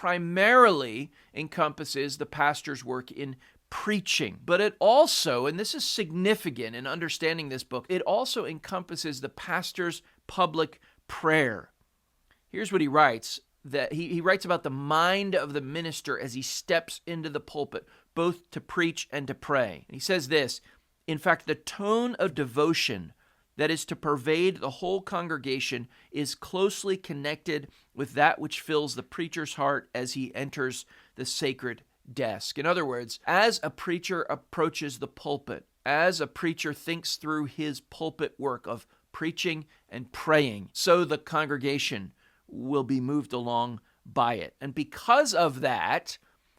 primarily encompasses the pastor's work in preaching. But it also, and this is significant in understanding this book, it also encompasses the pastor's public prayer. Here's what he writes, that he writes about the mind of the minister as he steps into the pulpit, both to preach and to pray. And he says this, in fact, the tone of devotion that is to pervade the whole congregation is closely connected with that which fills the preacher's heart as he enters the sacred desk. In other words, as a preacher approaches the pulpit, as a preacher thinks through his pulpit work of preaching and praying, so the congregation will be moved along by it. And because of that,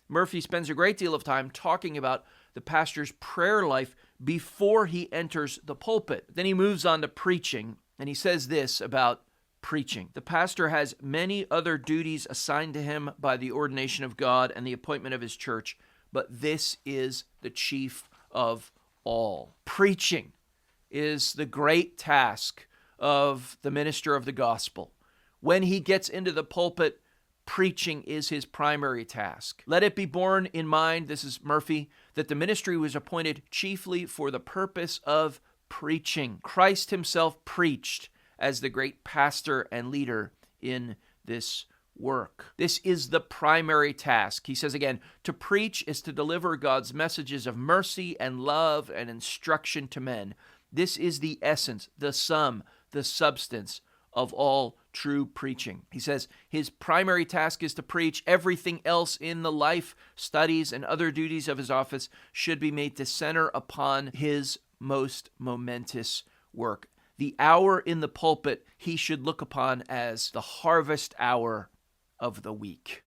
Murphy spends a great deal of time talking about the pastor's prayer life before he enters the pulpit. Then he moves on to preaching, and he says this about preaching. The pastor has many other duties assigned to him by the ordination of God and the appointment of his church, but this is the chief of all. Preaching is the great task of the minister of the gospel. When he gets into the pulpit, preaching is his primary task. Let it be borne in mind, this is Murphy, that the ministry was appointed chiefly for the purpose of preaching. Christ himself preached as the great pastor and leader in this work. This is the primary task. He says again, to preach is to deliver God's messages of mercy and love and instruction to men. This is the essence, the sum, the substance of all true preaching. He says his primary task is to preach. Everything else in the life, studies, and other duties of his office should be made to center upon his most momentous work. The hour in the pulpit he should look upon as the harvest hour of the week.